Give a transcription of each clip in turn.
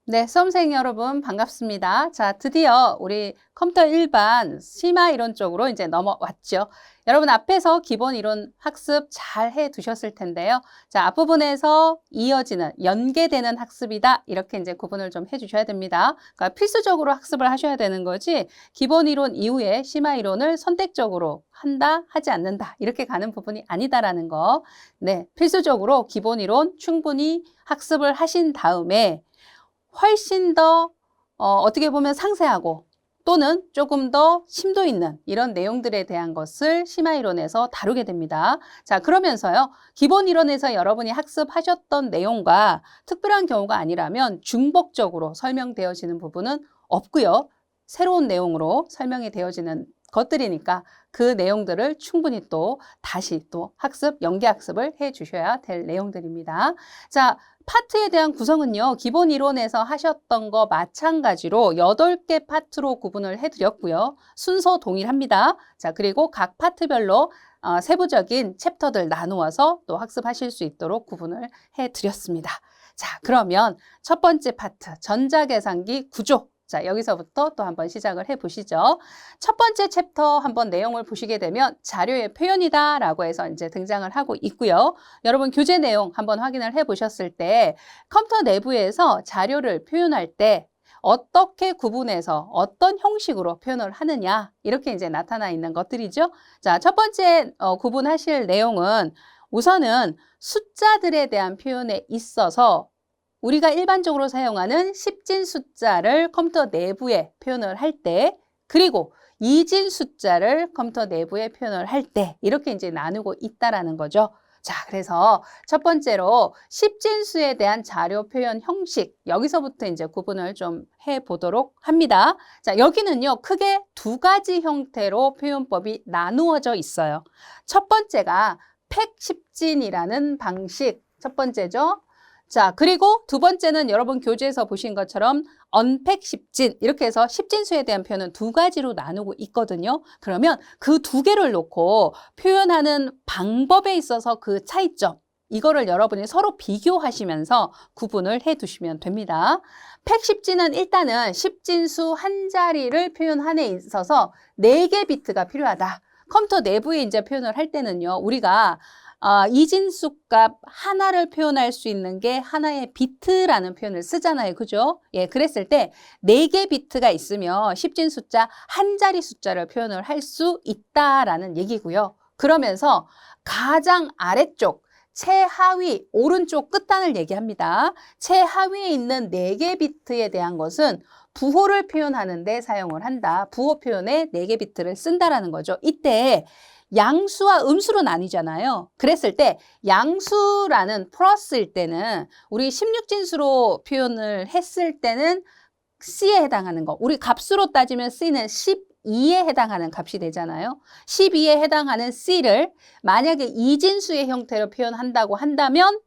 네, 수험생 여러분 반갑습니다. 자, 드디어 우리 컴퓨터 일반 심화 이론 쪽으로 이제 넘어왔죠. 여러분 앞에서 기본 이론 학습 잘 해 두셨을 텐데요. 자, 앞부분에서 이어지는 연계되는 학습이다. 이렇게 이제 구분을 좀 해 주셔야 됩니다. 그러니까 필수적으로 학습을 하셔야 되는 거지 기본 이론 이후에 심화 이론을 선택적으로 한다, 하지 않는다. 이렇게 가는 부분이 아니다라는 거. 네, 필수적으로 기본 이론 충분히 학습을 하신 다음에 훨씬 더 어떻게 보면 상세하고 또는 조금 더 심도 있는 이런 내용들에 대한 것을 심화이론에서 다루게 됩니다. 자, 그러면서요. 기본 이론에서 여러분이 학습하셨던 내용과 특별한 경우가 아니라면 중복적으로 설명되어지는 부분은 없고요. 새로운 내용으로 설명이 되어지는 것들이니까 그 내용들을 충분히 또 다시 또 학습, 연계 학습을 해 주셔야 될 내용들입니다. 자, 파트에 대한 구성은요. 기본 이론에서 하셨던 거 마찬가지로 8개 파트로 구분을 해드렸고요. 순서 동일합니다. 자, 그리고 각 파트별로 세부적인 챕터들 나누어서 또 학습하실 수 있도록 구분을 해드렸습니다. 자, 그러면 첫 번째 파트, 전자계산기 구조. 자, 여기서부터 또 한번 시작을 해보시죠. 첫 번째 챕터 한번 내용을 보시게 되면 자료의 표현이다 라고 해서 이제 등장을 하고 있고요. 여러분 교재 내용 한번 확인을 해보셨을 때 컴퓨터 내부에서 자료를 표현할 때 어떻게 구분해서 어떤 형식으로 표현을 하느냐 이렇게 이제 나타나 있는 것들이죠. 자, 첫 번째 구분하실 내용은 우선은 숫자들에 대한 표현에 있어서 우리가 일반적으로 사용하는 10진 숫자를 컴퓨터 내부에 표현을 할 때, 그리고 2진 숫자를 컴퓨터 내부에 표현을 할 때, 이렇게 이제 나누고 있다라는 거죠. 자, 그래서 첫 번째로 10진수에 대한 자료 표현 형식, 여기서부터 이제 구분을 좀 해보도록 합니다. 자, 여기는요, 크게 두 가지 형태로 표현법이 나누어져 있어요. 첫 번째가 팩 10진이라는 방식, 첫 번째죠. 자, 그리고 두 번째는 여러분 교재에서 보신 것처럼 언팩 10진 이렇게 해서 10진수에 대한 표현은 두 가지로 나누고 있거든요. 그러면 그 두 개를 놓고 표현하는 방법에 있어서 그 차이점 이거를 여러분이 서로 비교하시면서 구분을 해 두시면 됩니다. 팩 10진은 일단은 10진수 한 자리를 표현하는 데 있어서 4개 비트가 필요하다. 컴퓨터 내부에 이제 표현을 할 때는요. 우리가 이진수 값 하나를 표현할 수 있는 게 하나의 비트라는 표현을 쓰잖아요. 그죠? 예, 그랬을 때 4개 비트가 있으면 10진 숫자 한 자리 숫자를 표현을 할 수 있다라는 얘기고요. 그러면서 가장 아래쪽 최하위 오른쪽 끝단을 얘기합니다. 최하위에 있는 4개 비트에 대한 것은 부호를 표현하는 데 사용을 한다. 부호 표현에 4개 비트를 쓴다라는 거죠. 이때 양수와 음수로 나뉘잖아요. 그랬을 때 양수라는 플러스일 때는 우리 16진수로 표현을 했을 때는 C에 해당하는 거. 우리 값수로 따지면 C는 12에 해당하는 값이 되잖아요. 12에 해당하는 C를 만약에 이진수의 형태로 표현한다고 한다면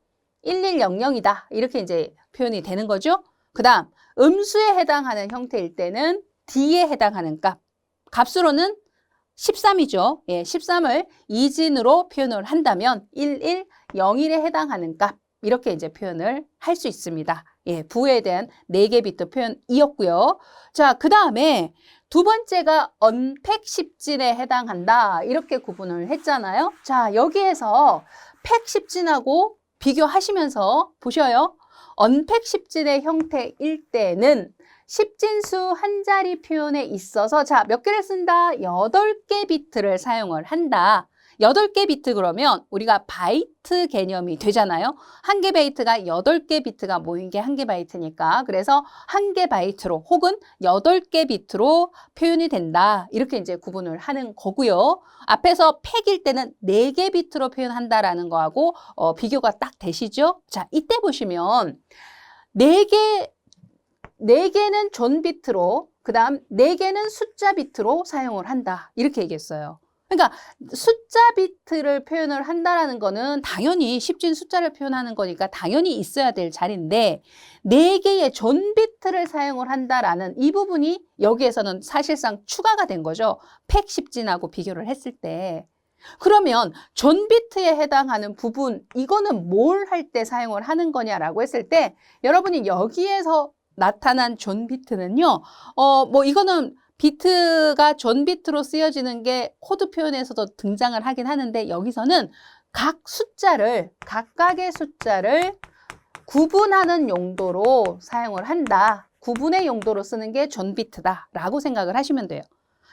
1100이다. 이렇게 이제 표현이 되는 거죠. 그 다음 음수에 해당하는 형태일 때는 D에 해당하는 값. 값수로는 13이죠. 예, 13을 이진으로 표현을 한다면 1101에 해당하는 값 이렇게 이제 표현을 할 수 있습니다. 예, 부호에 대한 4개 비트 표현이었고요. 자, 그 다음에 두 번째가 언팩 10진에 해당한다. 이렇게 구분을 했잖아요. 자, 여기에서 팩 10진하고 비교하시면서 보셔요. 언팩 10진의 형태일 때는 10진수 한 자리 표현에 있어서 자, 몇 개를 쓴다? 8개 비트를 사용을 한다. 8개 비트 그러면 우리가 바이트 개념이 되잖아요. 한 개 바이트가 8개 비트가 모인 게 한 개 바이트니까. 그래서 한 개 바이트로 혹은 8개 비트로 표현이 된다. 이렇게 이제 구분을 하는 거고요. 앞에서 팩일 때는 4개 비트로 표현한다라는 거하고 비교가 딱 되시죠? 자, 이때 보시면 4개는 존 비트로, 그 다음 4개는 숫자 비트로 사용을 한다. 이렇게 얘기했어요. 그러니까 숫자 비트를 표현을 한다라는 거는 당연히 10진 숫자를 표현하는 거니까 당연히 있어야 될 자리인데 4개의 존 비트를 사용을 한다라는 이 부분이 여기에서는 사실상 추가가 된 거죠. 팩 10진하고 비교를 했을 때. 그러면 존 비트에 해당하는 부분, 이거는 뭘 할 때 사용을 하는 거냐라고 했을 때 여러분이 여기에서 나타난 존 비트는요. 뭐 이거는 비트가 존 비트로 쓰여지는 게 코드 표현에서도 등장을 하긴 하는데 여기서는 각각의 숫자를 구분하는 용도로 사용을 한다. 구분의 용도로 쓰는 게 존 비트다라고 생각을 하시면 돼요.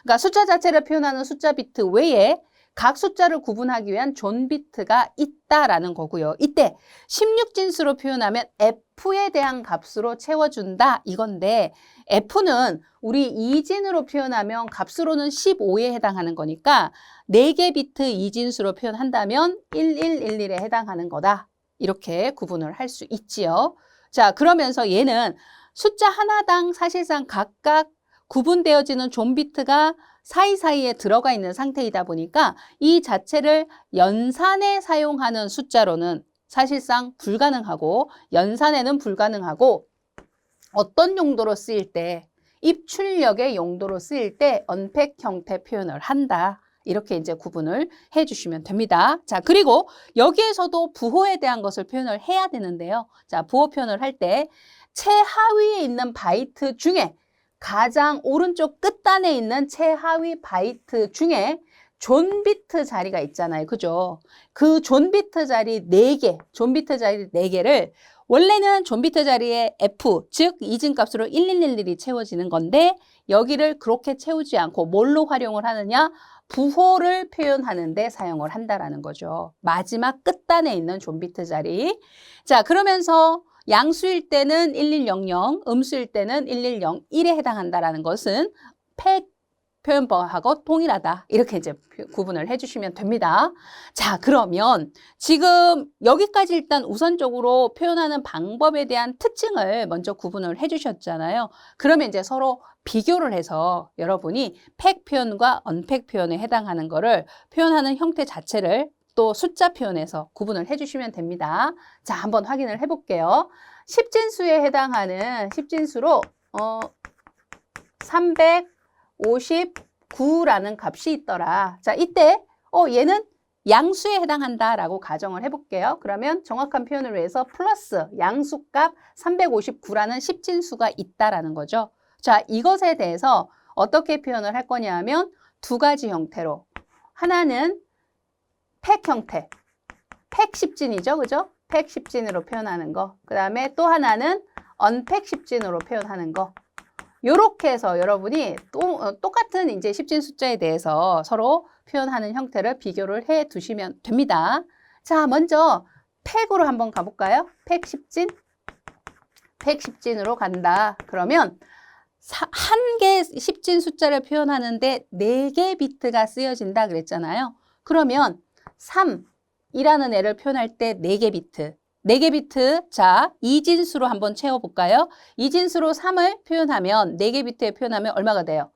그러니까 숫자 자체를 표현하는 숫자 비트 외에 각 숫자를 구분하기 위한 존 비트가 있다라는 거고요. 이때 16진수로 표현하면 F에 대한 값으로 채워준다 이건데 F는 우리 2진으로 표현하면 값으로는 15에 해당하는 거니까 4개 비트 2진수로 표현한다면 1111에 해당하는 거다. 이렇게 구분을 할 수 있지요. 자, 그러면서 얘는 숫자 하나당 사실상 각각 구분되어지는 존 비트가 사이사이에 들어가 있는 상태이다 보니까 이 자체를 연산에 사용하는 숫자로는 사실상 불가능하고 연산에는 불가능하고 어떤 용도로 쓰일 때 입출력의 용도로 쓰일 때 언팩 형태 표현을 한다. 이렇게 이제 구분을 해주시면 됩니다. 자, 그리고 여기에서도 부호에 대한 것을 표현을 해야 되는데요. 자, 부호 표현을 할 때 최하위에 있는 바이트 중에 가장 오른쪽 끝단에 있는 최하위 바이트 중에 존 비트 자리가 있잖아요. 그죠? 그 존 비트 자리 4개, 존 비트 자리 4개를 원래는 존 비트 자리에 F, 즉 이진 값으로 1111이 채워지는 건데 여기를 그렇게 채우지 않고 뭘로 활용을 하느냐? 부호를 표현하는 데 사용을 한다라는 거죠. 마지막 끝단에 있는 존 비트 자리. 자, 그러면서 양수일 때는 1100, 음수일 때는 1101에 해당한다라는 것은 팩 표현법하고 동일하다. 이렇게 이제 구분을 해주시면 됩니다. 자, 그러면 지금 여기까지 일단 우선적으로 표현하는 방법에 대한 특징을 먼저 구분을 해주셨잖아요. 그러면 이제 서로 비교를 해서 여러분이 팩 표현과 언팩 표현에 해당하는 거를 표현하는 형태 자체를 또 숫자 표현에서 구분을 해주시면 됩니다. 자, 한번 확인을 해볼게요. 10진수에 해당하는 10진수로 359라는 값이 있더라. 자, 이때 얘는 양수에 해당한다라고 가정을 해볼게요. 그러면 정확한 표현을 위해서 플러스 양수값 359라는 10진수가 있다라는 거죠. 자, 이것에 대해서 어떻게 표현을 할 거냐 하면 두 가지 형태로. 하나는 팩 형태, 팩 10진이죠. 그죠? 팩 10진으로 표현하는 거. 그 다음에 또 하나는 언팩 10진으로 표현하는 거. 요렇게 해서 여러분이 똑같은 이제 10진 숫자에 대해서 서로 표현하는 형태를 비교를 해 두시면 됩니다. 자, 먼저 팩으로 한번 가볼까요? 팩 10진. 팩 10진으로 간다. 그러면 한 개 10진 숫자를 표현하는데 4개 비트가 쓰여진다 그랬잖아요. 그러면 3이라는 애를 표현할 때 4개 비트. 4개 비트, 자, 2진수로 한번 채워볼까요? 2진수로 3을 표현하면, 4개 비트에 표현하면 얼마가 돼요?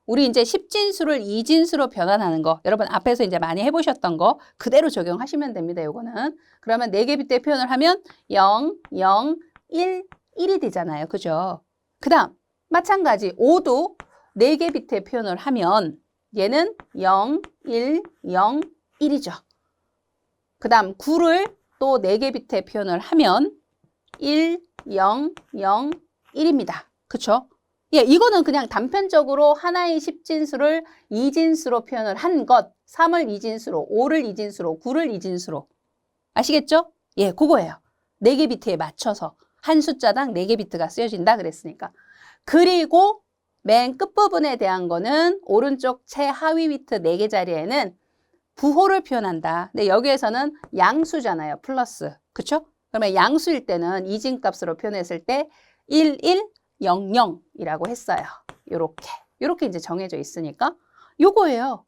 우리 이제 10진수를 2진수로 변환하는 거, 여러분 앞에서 이제 많이 해보셨던 거 그대로 적용하시면 됩니다, 요거는. 그러면 4개 비트에 표현을 하면 0, 0, 1, 1이 되잖아요, 그죠? 그 다음, 마찬가지 5도 4개 비트에 표현을 하면 얘는 0, 1, 0, 1이죠. 그 다음 9를 또 4개 비트에 표현을 하면 1, 0, 0, 1입니다. 그쵸? 예, 이거는 그냥 단편적으로 하나의 10진수를 2진수로 표현을 한 것. 3을 2진수로, 5를 2진수로, 9를 2진수로. 아시겠죠? 예, 그거예요. 4개 비트에 맞춰서 한 숫자당 4개 비트가 쓰여진다 그랬으니까. 그리고 맨 끝부분에 대한 거는 오른쪽 최하위 비트 4개 자리에는 부호를 표현한다. 근데 여기에서는 양수잖아요. 플러스. 그쵸? 그러면 양수일 때는 이진 값으로 표현했을 때 1100이라고 했어요. 요렇게 이제 정해져 있으니까 요거예요.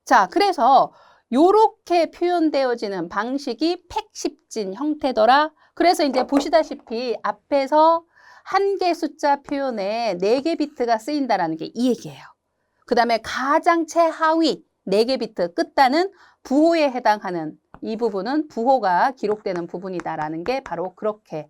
자, 그래서 요렇게 표현되어지는 방식이 팩 10진 형태더라. 그래서 이제 보시다시피 앞에서 한 개 숫자 표현에 4개 비트가 쓰인다라는 게 이 얘기예요. 그 다음에 가장 최하위 4개 비트 끝단은 부호에 해당하는 이 부분은 부호가 기록되는 부분이다라는 게 바로 그렇게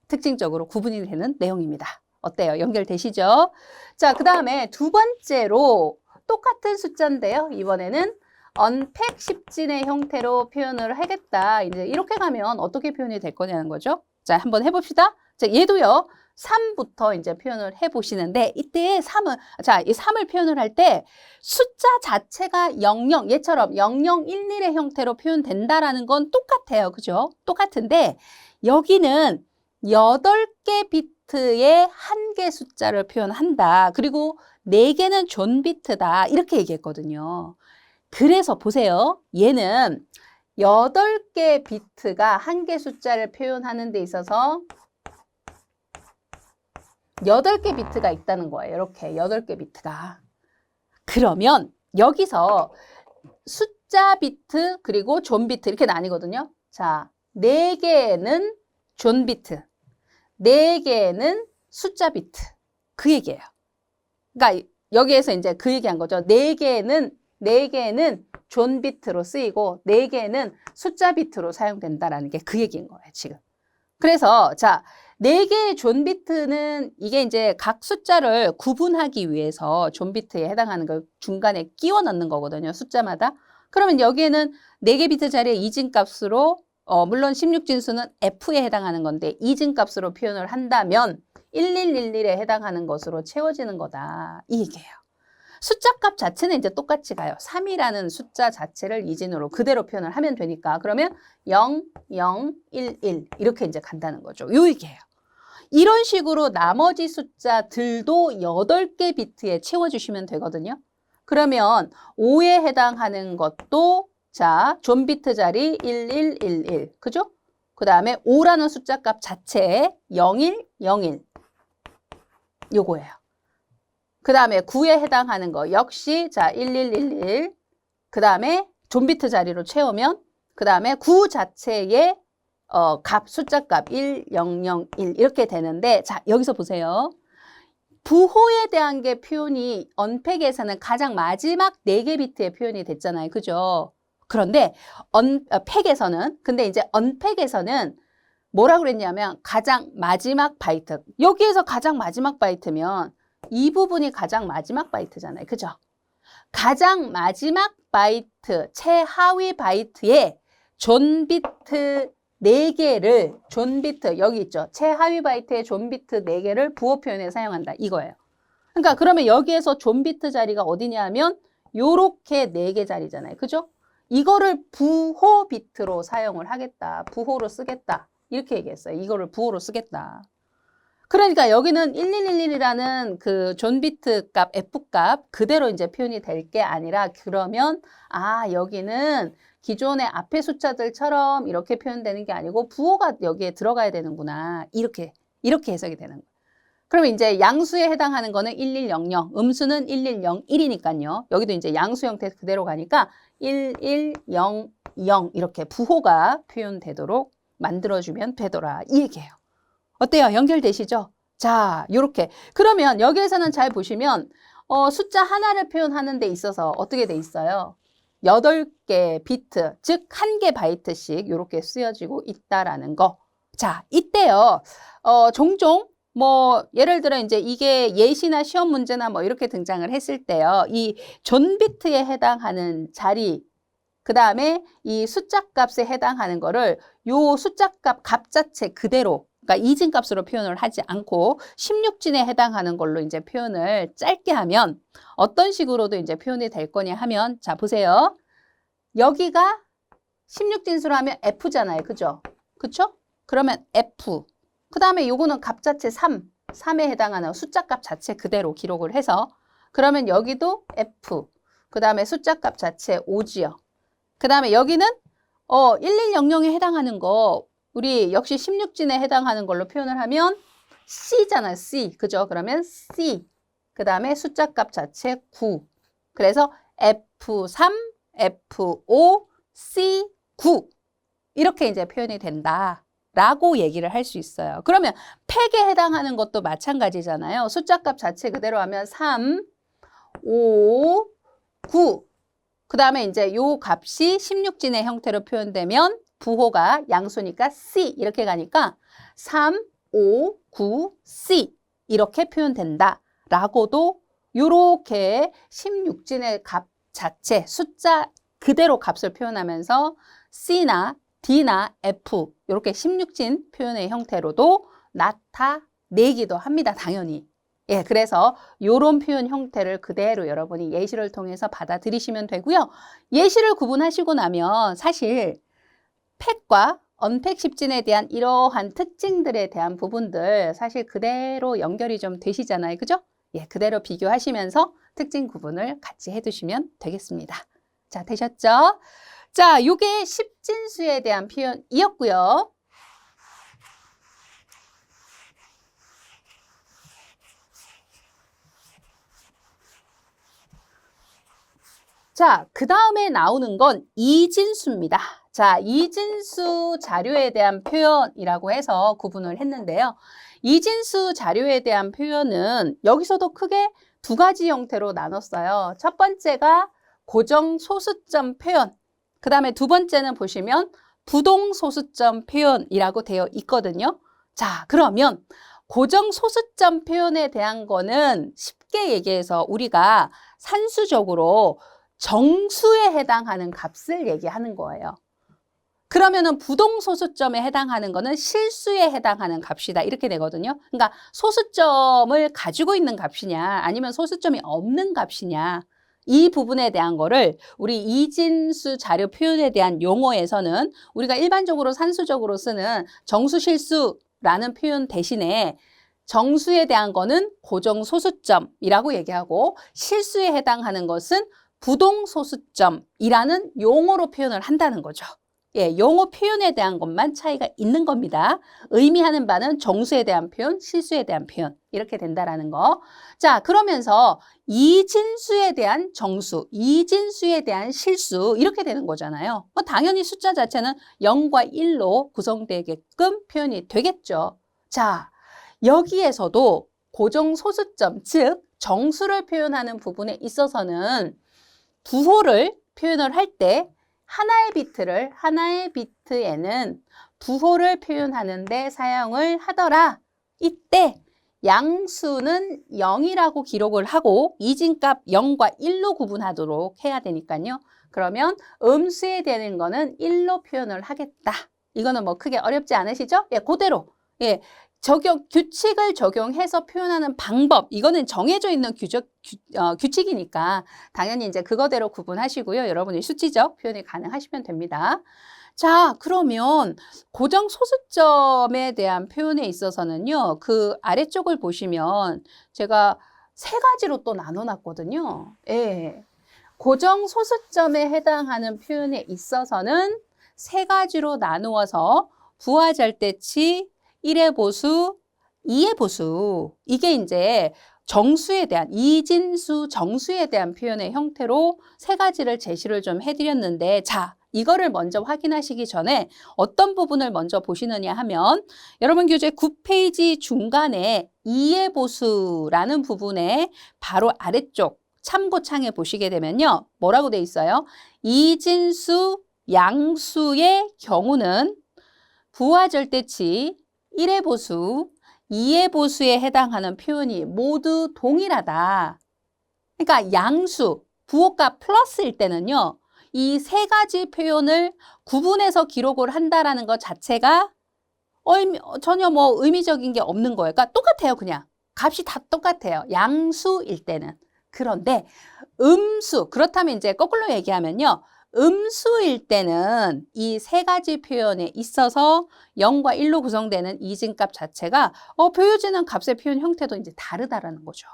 특징적으로 구분이 되는 내용입니다. 어때요? 연결되시죠? 자, 그 다음에 두 번째로 똑같은 숫자인데요. 이번에는 언팩 10진의 형태로 표현을 하겠다. 이제 이렇게 가면 어떻게 표현이 될 거냐는 거죠. 자, 한번 해봅시다. 자, 얘도요. 3부터 이제 표현을 해 보시는데 이때 3은 자, 이 3을 표현을 할 때 숫자 자체가 00 얘처럼 0011의 형태로 표현된다라는 건 똑같아요. 그죠? 똑같은데 여기는 8개 비트의 한 개 숫자를 표현한다. 그리고 4개는 존 비트다. 이렇게 얘기했거든요. 그래서 보세요. 얘는 8개 비트가 한 개 숫자를 표현하는 데 있어서 8개 비트가 있다는 거예요. 이렇게 8개 비트가. 그러면 여기서 숫자 비트 그리고 존 비트 이렇게 나뉘거든요. 자, 4개는 존 비트, 4개는 숫자 비트. 그 얘기예요. 그러니까 여기에서 이제 그 얘기한 거죠. 4개는 존 비트로 쓰이고 4개는 숫자 비트로 사용된다라는 게 그 얘기인 거예요, 지금. 그래서 자, 4개의 존 비트는 이게 이제 각 숫자를 구분하기 위해서 존 비트에 해당하는 걸 중간에 끼워 넣는 거거든요, 숫자마다. 그러면 여기에는 4개 비트 자리에 이진값으로 물론 16진수는 F에 해당하는 건데 이진값으로 표현을 한다면 1111에 해당하는 것으로 채워지는 거다. 이 얘기예요. 숫자 값 자체는 이제 똑같이 가요. 3이라는 숫자 자체를 이진으로 그대로 표현을 하면 되니까. 그러면 0, 0, 1, 1 이렇게 이제 간다는 거죠. 요 얘기예요. 이런 식으로 나머지 숫자들도 8개 비트에 채워주시면 되거든요. 그러면 5에 해당하는 것도 자, 존 비트 자리 1111. 그죠? 그 다음에 5라는 숫자 값 자체에 0101. 요거예요. 그 다음에 9에 해당하는 거 역시 자 1111. 그 다음에 존 비트 자리로 채우면 그 다음에 9 자체의 값, 숫자 값 1001 이렇게 되는데 자 여기서 보세요. 부호에 대한 게 표현이 언팩에서는 가장 마지막 4개 비트의 표현이 됐잖아요. 그죠? 그런데 팩에서는 근데 이제 언팩에서는 뭐라 그랬냐면 가장 마지막 바이트. 여기에서 가장 마지막 바이트면 이 부분이 가장 마지막 바이트잖아요. 그죠? 가장 마지막 바이트, 최하위 바이트에 존 비트 4개를 존 비트 여기 있죠. 최하위 바이트의 존 비트 4개를 부호 표현에 사용한다. 이거예요. 그러니까 그러면 여기에서 존 비트 자리가 어디냐면 요렇게 4개 자리잖아요. 그죠? 이거를 부호 비트로 사용을 하겠다. 부호로 쓰겠다. 이렇게 얘기했어요. 이거를 부호로 쓰겠다. 그러니까 여기는 1111이라는 그 존 비트 값, F 값 그대로 이제 표현이 될 게 아니라 그러면 아, 여기는 기존의 앞에 숫자들처럼 이렇게 표현되는 게 아니고 부호가 여기에 들어가야 되는구나. 이렇게 해석이 되는 거예요. 그러면 이제 양수에 해당하는 거는 1100, 음수는 1101이니까요. 여기도 이제 양수 형태 그대로 가니까 1100 이렇게 부호가 표현되도록 만들어주면 되더라. 이 얘기예요. 어때요? 연결되시죠? 자, 요렇게. 그러면 여기에서는 잘 보시면 숫자 하나를 표현하는 데 있어서 어떻게 돼 있어요? 8개 비트, 즉 1개 바이트씩 이렇게 쓰여지고 있다라는 거. 자, 이때요. 종종 뭐 예를 들어 이제 이게 예시나 시험 문제나 뭐 이렇게 등장을 했을 때요. 이 존 비트에 해당하는 자리 그 다음에 이 숫자 값에 해당하는 거를 요 숫자 값 자체 그대로 그러니까 이진값으로 표현을 하지 않고 16진에 해당하는 걸로 이제 표현을 짧게 하면 어떤 식으로도 이제 표현이 될 거냐 하면 자 보세요. 여기가 16진수로 하면 F잖아요. 그죠? 그쵸? 그러면 F. 그 다음에 요거는 값 자체 3에 해당하는 숫자 값 자체 그대로 기록을 해서 그러면 여기도 F. 그 다음에 숫자 값 자체 5지요. 그 다음에 여기는 1100에 해당하는 거 우리 역시 16진에 해당하는 걸로 표현을 하면 C잖아요. C. 그죠? 그러면 C. 그 다음에 숫자 값 자체 9. 그래서 F3, F5, C9 이렇게 이제 표현이 된다라고 얘기를 할 수 있어요. 그러면 팩에 해당하는 것도 마찬가지잖아요. 숫자 값 자체 그대로 하면 3, 5, 9 그 다음에 이제 요 값이 16진의 형태로 표현되면 부호가 양수니까 C 이렇게 가니까 3, 5, 9, C 이렇게 표현된다 라고도 요렇게 16진의 값 자체 숫자 그대로 값을 표현하면서 C나 D나 F 이렇게 16진 표현의 형태로도 나타내기도 합니다. 당연히. 예, 그래서 요런 표현 형태를 그대로 여러분이 예시를 통해서 받아들이시면 되고요. 예시를 구분하시고 나면 사실 팩과 언팩 십진에 대한 이러한 특징들에 대한 부분들 사실 그대로 연결이 좀 되시잖아요. 그죠? 예, 그대로 비교하시면서 특징 구분을 같이 해두시면 되겠습니다. 자, 되셨죠? 자, 요게 십진수에 대한 표현이었고요. 자, 그 다음에 나오는 건 이진수입니다. 자, 이진수 자료에 대한 표현이라고 해서 구분을 했는데요. 이진수 자료에 대한 표현은 여기서도 크게 두 가지 형태로 나눴어요. 첫 번째가 고정 소수점 표현, 그 다음에 두 번째는 보시면 부동 소수점 표현이라고 되어 있거든요. 자, 그러면 고정 소수점 표현에 대한 거는 쉽게 얘기해서 우리가 산수적으로 정수에 해당하는 값을 얘기하는 거예요. 그러면은 부동소수점에 해당하는 거는 실수에 해당하는 값이다. 이렇게 되거든요. 그러니까 소수점을 가지고 있는 값이냐 아니면 소수점이 없는 값이냐 이 부분에 대한 거를 우리 이진수 자료 표현에 대한 용어에서는 우리가 일반적으로 산수적으로 쓰는 정수실수라는 표현 대신에 정수에 대한 거는 고정소수점이라고 얘기하고 실수에 해당하는 것은 부동소수점이라는 용어로 표현을 한다는 거죠. 예, 용어 표현에 대한 것만 차이가 있는 겁니다. 의미하는 바는 정수에 대한 표현, 실수에 대한 표현 이렇게 된다라는 거. 자, 그러면서 이진수에 대한 정수, 이진수에 대한 실수 이렇게 되는 거잖아요. 당연히 숫자 자체는 0과 1로 구성되게끔 표현이 되겠죠. 자, 여기에서도 고정소수점, 즉 정수를 표현하는 부분에 있어서는 부호를 표현을 할 때 하나의 비트에는 부호를 표현하는 데 사용을 하더라. 이때 양수는 0이라고 기록을 하고 이진값 0과 1로 구분하도록 해야 되니까요. 그러면 음수에 되는 거는 1로 표현을 하겠다. 이거는 뭐 크게 어렵지 않으시죠? 예, 그대로. 예. 규칙을 적용해서 표현하는 방법, 이거는 정해져 있는 규칙이니까 당연히 이제 그거대로 구분하시고요. 여러분이 수치적 표현이 가능하시면 됩니다. 자, 그러면 고정 소수점에 대한 표현에 있어서는요, 그 아래쪽을 보시면 제가 세 가지로 또 나눠놨거든요. 예. 고정 소수점에 해당하는 표현에 있어서는 세 가지로 나누어서 부하절대치, 1의 보수, 2의 보수. 이게 이제 정수에 대한, 이진수 정수에 대한 표현의 형태로 세 가지를 제시를 좀 해드렸는데, 자, 이거를 먼저 확인하시기 전에 어떤 부분을 먼저 보시느냐 하면, 여러분 교재 9페이지 중간에 2의 보수라는 부분에 바로 아래쪽 참고창에 보시게 되면요. 뭐라고 돼 있어요? 이진수 양수의 경우는 부하절대치, 1의 보수, 2의 보수에 해당하는 표현이 모두 동일하다. 그러니까 양수, 부호가 플러스일 때는요. 이 세 가지 표현을 구분해서 기록을 한다라는 것 자체가 전혀 뭐 의미적인 게 없는 거예요. 그러니까 똑같아요, 그냥. 값이 다 똑같아요. 양수일 때는. 그런데 음수, 그렇다면 이제 거꾸로 얘기하면요. 음수일 때는 이 세 가지 표현에 있어서 0과 1로 구성되는 이진값 자체가 보여지는 값의 표현 형태도 이제 다르다라는 거죠.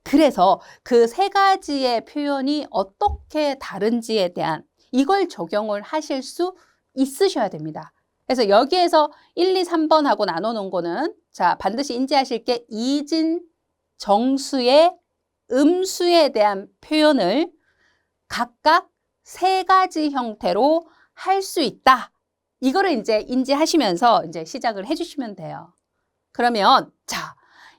그래서 그 세 가지의 표현이 어떻게 다른지에 대한 이걸 적용을 하실 수 있으셔야 됩니다. 그래서 여기에서 1, 2, 3번하고 나눠놓은 거는 자, 반드시 인지하실 게 이진 정수의 음수에 대한 표현을 각각 세 가지 형태로 할 수 있다. 이거를 이제 인지하시면서 이제 시작을 해주시면 돼요. 그러면 자,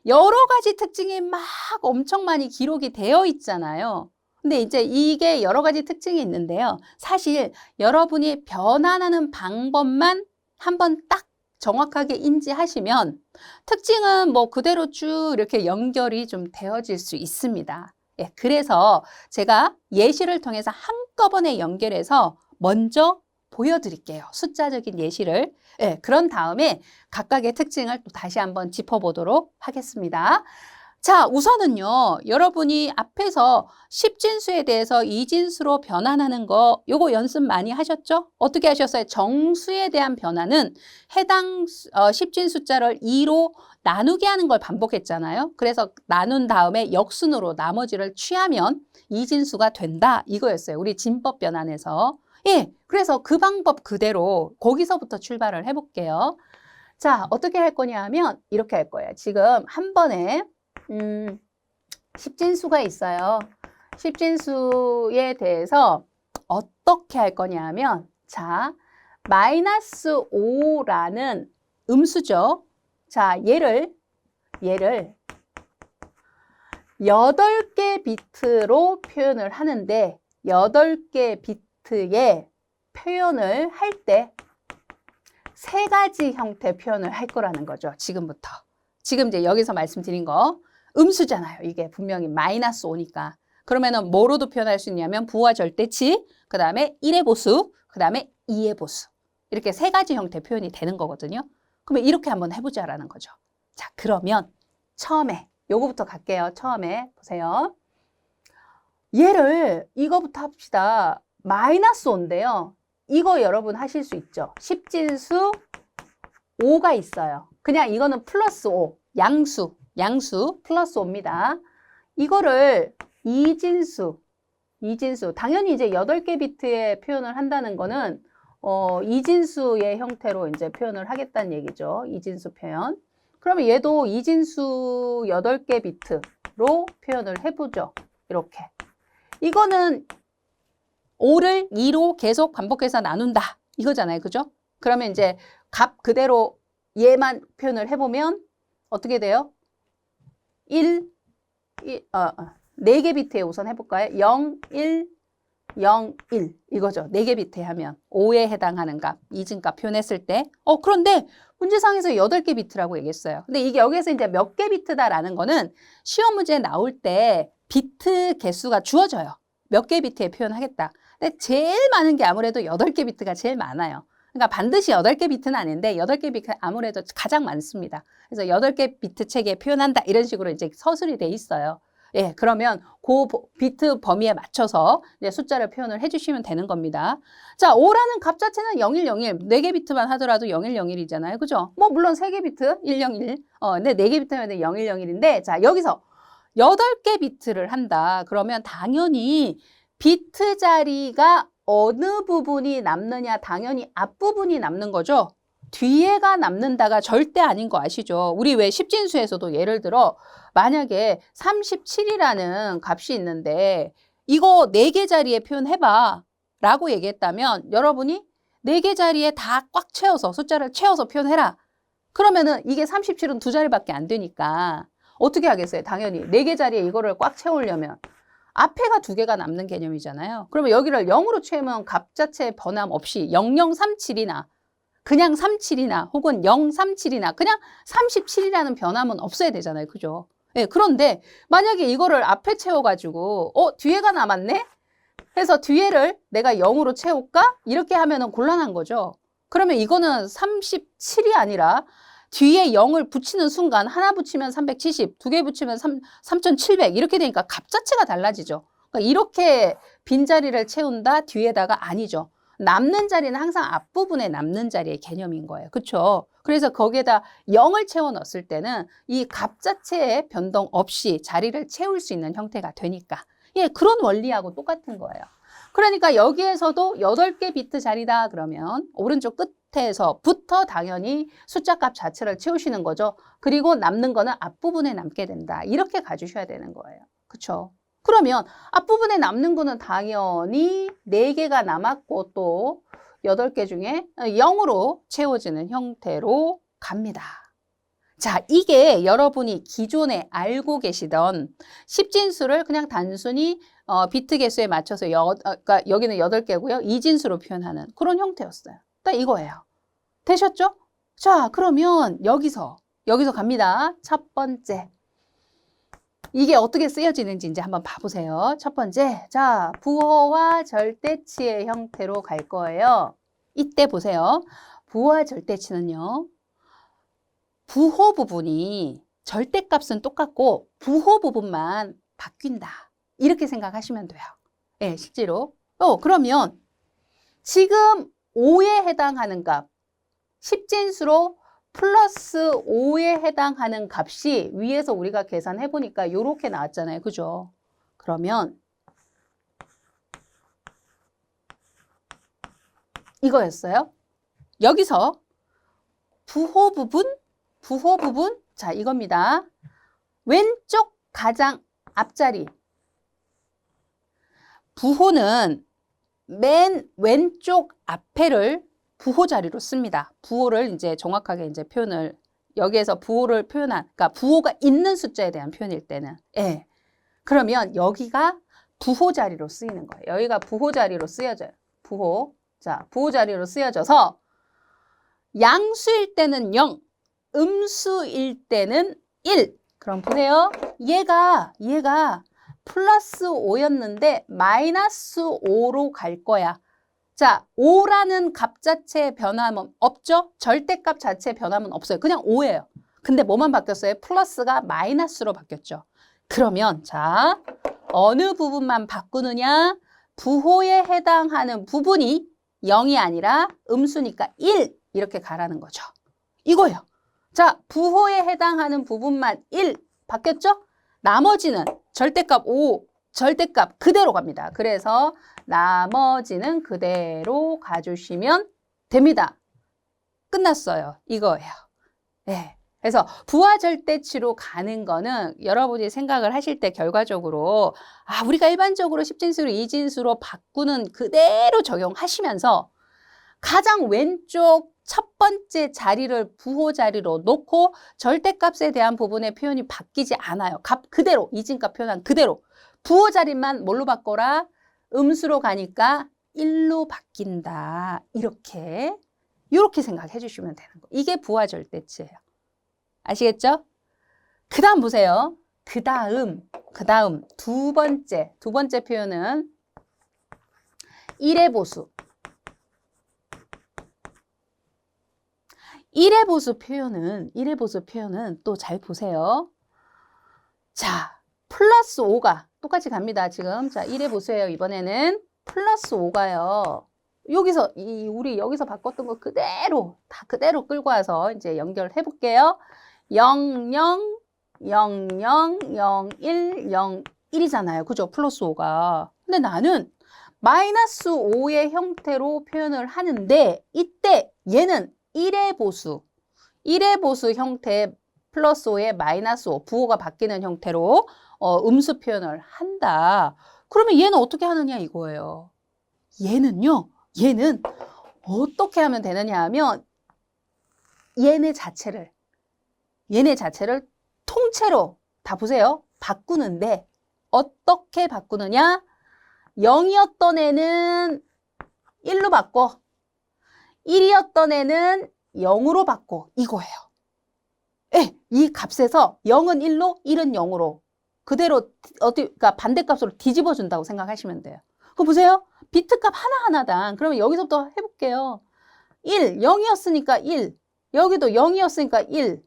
여러 가지 특징이 막 엄청 많이 기록이 되어 있잖아요. 근데 이제 이게 여러 가지 특징이 있는데요. 사실 여러분이 변환하는 방법만 한번 딱 정확하게 인지하시면 특징은 뭐 그대로 쭉 이렇게 연결이 좀 되어질 수 있습니다. 예, 그래서 제가 예시를 통해서 한꺼번에 연결해서 먼저 보여드릴게요. 숫자적인 예시를. 예, 그런 다음에 각각의 특징을 또 다시 한번 짚어보도록 하겠습니다. 자, 우선은요, 여러분이 앞에서 10진수에 대해서 이진수로 변환하는 거, 요거 연습 많이 하셨죠? 어떻게 하셨어요? 정수에 대한 변화는 해당 10진 숫자를 2로 나누게 하는 걸 반복했잖아요. 그래서 나눈 다음에 역순으로 나머지를 취하면 이진수가 된다. 이거였어요. 우리 진법 변환에서. 예, 그래서 그 방법 그대로 거기서부터 출발을 해볼게요. 자, 어떻게 할 거냐 하면 이렇게 할 거예요. 지금 한 번에 10진수가 있어요. 10진수에 대해서 어떻게 할 거냐 하면 자, 마이너스 5라는 음수죠. 자, 얘를 8개 비트로 표현을 하는데 8개 비트의 표현을 할 때 3가지 형태 표현을 할 거라는 거죠. 지금부터. 지금 이제 여기서 말씀드린 거 음수잖아요. 이게 분명히 마이너스 5니까. 그러면은 뭐로도 표현할 수 있냐면 부호와 절대치, 그 다음에 1의 보수, 그 다음에 2의 보수. 이렇게 3가지 형태 표현이 되는 거거든요. 그러면 이렇게 한번 해보자라는 거죠. 자, 그러면 처음에 요거부터 갈게요. 처음에 보세요. 얘를 이거부터 합시다. 마이너스 5인데요. 이거 여러분 하실 수 있죠. 10진수 5가 있어요. 그냥 이거는 플러스 5, 양수 플러스 5입니다. 이거를 이진수, 당연히 이제 8개 비트의 표현을 한다는 거는 이진수의 형태로 이제 표현을 하겠다는 얘기죠. 이진수 표현. 그러면 얘도 이진수 8개 비트로 표현을 해보죠. 이렇게. 이거는 5를 2로 계속 반복해서 나눈다. 이거잖아요. 그죠? 그러면 이제 값 그대로 얘만 표현을 해보면 어떻게 돼요? 4개 비트에 우선 해볼까요? 0, 1, 0, 1 이거죠. 4개 비트에 하면 5에 해당하는 값, 이진값 표현했을 때 그런데 문제상에서 8개 비트라고 얘기했어요. 근데 이게 여기서 이제 몇 개 비트다라는 거는 시험 문제에 나올 때 비트 개수가 주어져요. 몇 개 비트에 표현하겠다. 근데 제일 많은 게 아무래도 8개 비트가 제일 많아요. 그러니까 반드시 8개 비트는 아닌데 8개 비트 아무래도 가장 많습니다. 그래서 8개 비트 체계에 표현한다 이런 식으로 이제 서술이 돼 있어요. 예, 그러면 그 비트 범위에 맞춰서 이제 숫자를 표현을 해주시면 되는 겁니다. 자, 5라는 값 자체는 0101, 4개 비트만 하더라도 0101이잖아요. 그죠? 뭐 물론 3개 비트 101, 근데 4개 비트면 0101인데 자, 여기서 8개 비트를 한다. 그러면 당연히 비트 자리가 어느 부분이 남느냐? 당연히 앞부분이 남는 거죠. 뒤에가 남는다가 절대 아닌 거 아시죠? 우리 왜 10진수에서도 예를 들어 만약에 37이라는 값이 있는데 이거 4개 자리에 표현해봐 라고 얘기했다면 여러분이 4개 자리에 다 꽉 채워서 숫자를 채워서 표현해라. 그러면은 이게 37은 2자리밖에 안 되니까 어떻게 하겠어요? 당연히 4개 자리에 이거를 꽉 채우려면 앞에가 2개가 남는 개념이잖아요. 그러면 여기를 0으로 채우면 값 자체 변함 없이 0037이나 그냥 37이나 혹은 037이나 그냥 37이라는 변함은 없어야 되잖아요. 그죠? 예, 그런데 만약에 이거를 앞에 채워가지고 뒤에가 남았네? 해서 뒤에를 내가 0으로 채울까? 이렇게 하면은 곤란한 거죠. 그러면 이거는 37이 아니라 뒤에 0을 붙이는 순간 하나 붙이면 370, 2개 붙이면 3700 이렇게 되니까 값 자체가 달라지죠. 그러니까 이렇게 빈자리를 채운다 뒤에다가 아니죠. 남는 자리는 항상 앞부분에 남는 자리의 개념인 거예요. 그렇죠? 그래서 거기에다 0을 채워 넣었을 때는 이 값 자체의 변동 없이 자리를 채울 수 있는 형태가 되니까 예, 그런 원리하고 똑같은 거예요. 그러니까 여기에서도 8개 비트 자리다 그러면 오른쪽 끝에서부터 당연히 숫자 값 자체를 채우시는 거죠. 그리고 남는 거는 앞부분에 남게 된다. 이렇게 가주셔야 되는 거예요. 그렇죠? 그러면 앞부분에 남는 거는 당연히 4개가 남았고 또 8개 중에 0으로 채워지는 형태로 갑니다. 자, 이게 여러분이 기존에 알고 계시던 10진수를 그냥 단순히 비트 개수에 맞춰서 그러니까 여기는 8개고요. 이진수로 표현하는 그런 형태였어요. 딱 이거예요. 되셨죠? 자, 그러면 여기서 갑니다. 첫 번째. 이게 어떻게 쓰여지는지 이제 한번 봐보세요. 첫 번째, 자, 부호와 절대치의 형태로 갈 거예요. 이때 보세요. 부호와 절대치는요. 부호 부분이 절대값은 똑같고 부호 부분만 바뀐다. 이렇게 생각하시면 돼요. 예, 실제로. 그러면 지금 5에 해당하는 값, 10진수로 플러스 5에 해당하는 값이 위에서 우리가 계산해 보니까 이렇게 나왔잖아요. 그죠? 그러면 이거였어요. 여기서 부호 부분, 자, 이겁니다. 왼쪽 가장 앞자리. 부호는 맨 왼쪽 앞에를 부호 자리로 씁니다. 부호를 이제 정확하게 이제 표현을, 여기에서 부호를 표현한, 그러니까 부호가 있는 숫자에 대한 표현일 때는. 예. 그러면 여기가 부호 자리로 쓰이는 거예요. 여기가 부호 자리로 쓰여져요. 부호. 자, 부호 자리로 쓰여져서 양수일 때는 0, 음수일 때는 1. 그럼 보세요. 얘가 플러스 5였는데 마이너스 5로 갈 거야. 자, 5라는 값 자체의 변함은 없죠? 절대값 자체의 변함은 없어요. 그냥 5예요. 근데 뭐만 바뀌었어요? 플러스가 마이너스로 바뀌었죠. 그러면 자, 어느 부분만 바꾸느냐? 부호에 해당하는 부분이 0이 아니라 음수니까 1 이렇게 가라는 거죠. 이거예요. 자, 부호에 해당하는 부분만 1 바뀌었죠? 나머지는 절대값 5, 절대값 그대로 갑니다. 그래서 나머지는 그대로 가주시면 됩니다. 끝났어요. 이거예요. 네. 그래서 부하 절대치로 가는 거는 여러분이 생각을 하실 때 결과적으로 우리가 일반적으로 10진수로 2진수로 바꾸는 그대로 적용하시면서 가장 왼쪽 첫 번째 자리를 부호 자리로 놓고 절대값에 대한 부분의 표현이 바뀌지 않아요. 값 그대로, 이진값 표현한 그대로. 부호 자리만 뭘로 바꿔라? 음수로 가니까 1로 바뀐다. 이렇게 생각해 주시면 되는 거예요. 이게 부하 절대치예요. 아시겠죠? 그 다음 보세요. 그 다음 두 번째 표현은 1의 보수. 1의 보수 표현은 또 잘 보세요. 자, 플러스 5가 똑같이 갑니다. 지금. 자, 1의 보수예요. 이번에는 플러스 5가요. 여기서 우리 여기서 바꿨던 거 그대로 다 그대로 끌고 와서 이제 연결해 볼게요. 0, 0, 0, 0, 0, 1, 0, 1이잖아요. 그죠? 플러스 5가. 근데 나는 마이너스 5의 형태로 표현을 하는데 이때 얘는 1의 보수 형태의 플러스 5에 마이너스 5, 부호가 바뀌는 형태로 음수 표현을 한다. 그러면 얘는 어떻게 하느냐 이거예요. 얘는 어떻게 하면 되느냐 하면 얘네 자체를 통째로 다 보세요. 바꾸는데 어떻게 바꾸느냐? 0이었던 애는 1로 바꿔. 1이었던 애는 0으로 바꿔. 이거예요. 예, 이 값에서 0은 1로, 1은 0으로 그대로 그러니까 반대값으로 뒤집어 준다고 생각하시면 돼요. 그거 보세요. 비트값 하나하나당. 그러면 여기서부터 해볼게요. 1, 0이었으니까 1. 여기도 0이었으니까 1.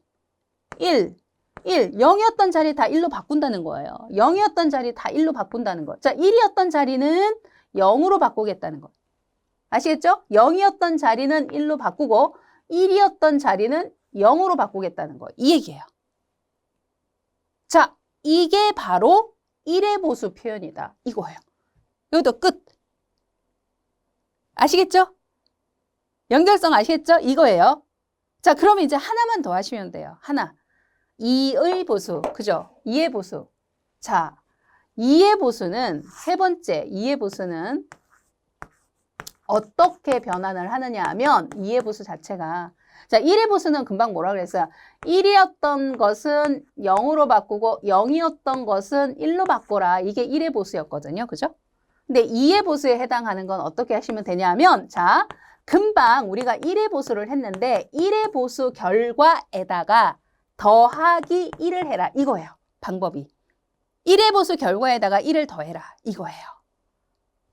0이었던 자리 다 1로 바꾼다는 거예요. 0이었던 자리 다 1로 바꾼다는 거. 자, 1이었던 자리는 0으로 바꾸겠다는 거. 아시겠죠? 0이었던 자리는 1로 바꾸고 1이었던 자리는 0으로 바꾸겠다는 거. 이 얘기예요. 자, 이게 바로 1의 보수 표현이다. 이거예요. 여기도 끝. 아시겠죠? 연결성 아시겠죠? 이거예요. 자, 그러면 이제 하나만 더 하시면 돼요. 하나. 2의 보수. 그죠? 2의 보수. 자, 2의 보수는 세 번째 2의 보수는 어떻게 변환을 하느냐 하면 2의 보수 자체가 자, 1의 보수는 금방 뭐라 그랬어요? 1이었던 것은 0으로 바꾸고 0이었던 것은 1로 바꿔라. 이게 1의 보수였거든요. 그죠? 근데 2의 보수에 해당하는 건 어떻게 하시면 되냐면 자, 금방 우리가 1의 보수를 했는데 1의 보수 결과에다가 더하기 1을 해라. 이거예요. 방법이. 1의 보수 결과에다가 1을 더해라. 이거예요.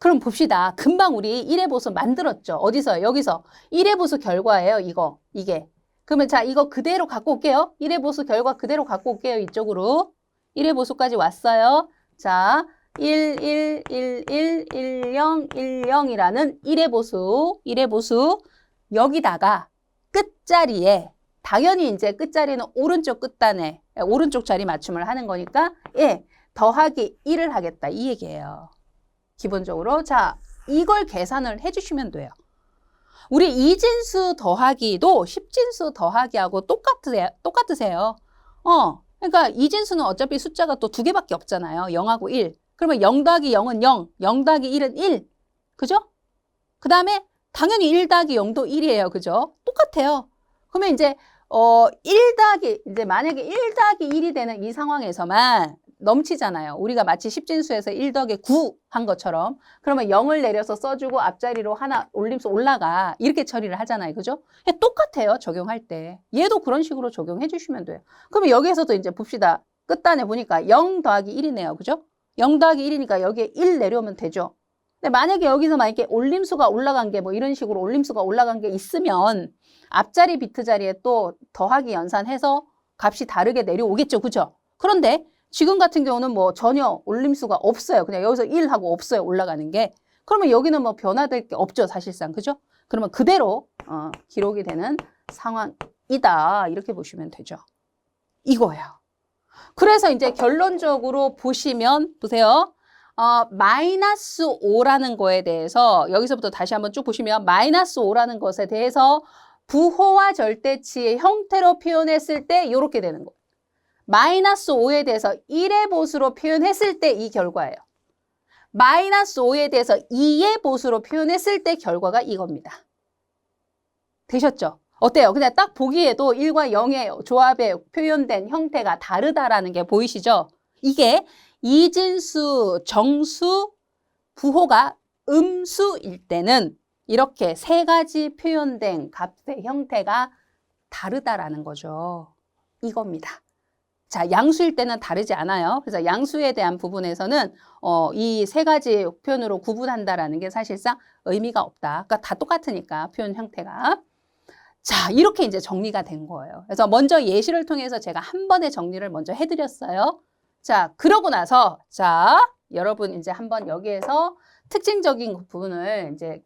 그럼 봅시다. 금방 우리 1의 보수 만들었죠. 어디서요? 여기서. 1의 보수 결과예요. 이게. 그러면 자, 이거 그대로 갖고 올게요. 1의 보수 결과 그대로 갖고 올게요. 이쪽으로. 1의 보수까지 왔어요. 자, 1, 1, 1, 1, 1, 0, 1, 0이라는 1의 보수. 여기다가 끝자리에 당연히 이제 끝자리는 오른쪽 끝단에 오른쪽 자리 맞춤을 하는 거니까 예, 더하기 1을 하겠다. 이 얘기예요. 기본적으로. 자, 이걸 계산을 해주시면 돼요. 우리 이진수 더하기도 10진수 더하기하고 똑같으세요. 그러니까 이진수는 어차피 숫자가 또 두 개밖에 없잖아요. 0하고 1. 그러면 0 더하기 0은 0, 0 더하기 1은 1. 그죠? 그 다음에 당연히 1 더하기 0도 1이에요. 그죠? 똑같아요. 그러면 이제 1 더하기 이제 만약에 1 더하기 1이 되는 이 상황에서만 넘치잖아요. 우리가 마치 10진수에서 1 더하기 9 한 것처럼. 그러면 0을 내려서 써주고 앞자리로 하나 올림수 올라가. 이렇게 처리를 하잖아요. 그죠? 똑같아요. 적용할 때. 얘도 그런 식으로 적용해 주시면 돼요. 그러면 여기에서도 이제 봅시다. 끝단에 보니까 0 더하기 1이네요. 그죠? 0 더하기 1이니까 여기에 1 내려오면 되죠. 근데 만약에 여기서 만약에 올림수가 올라간 게 뭐 이런 식으로 올림수가 올라간 게 있으면 앞자리 비트 자리에 또 더하기 연산해서 값이 다르게 내려오겠죠. 그죠? 그런데 지금 같은 경우는 뭐 전혀 올림수가 없어요. 그냥 여기서 1하고 없어요. 올라가는 게. 그러면 여기는 뭐 변화될 게 없죠. 사실상. 그죠? 그러면 그대로 기록이 되는 상황이다. 이렇게 보시면 되죠. 이거예요. 그래서 이제 결론적으로 보시면 보세요. 마이너스 5라는 거에 대해서 여기서부터 다시 한번 쭉 보시면 마이너스 5라는 것에 대해서 부호와 절대치의 형태로 표현했을 때 이렇게 되는 거예요. 마이너스 5에 대해서 1의 보수로 표현했을 때 이 결과예요. 마이너스 5에 대해서 2의 보수로 표현했을 때 결과가 이겁니다. 되셨죠? 어때요? 그냥 딱 보기에도 1과 0의 조합에 표현된 형태가 다르다라는 게 보이시죠? 이게 이진수, 정수, 부호가 음수일 때는 이렇게 세 가지 표현된 값의 형태가 다르다라는 거죠. 이겁니다. 자, 양수일 때는 다르지 않아요. 그래서 양수에 대한 부분에서는 이 세 가지 표현으로 구분한다라는 게 사실상 의미가 없다. 그러니까 다 똑같으니까 표현 형태가. 자, 이렇게 이제 정리가 된 거예요. 그래서 먼저 예시를 통해서 제가 한 번에 정리를 먼저 해드렸어요. 자, 그러고 나서 자, 여러분 이제 한번 여기에서 특징적인 부분을 이제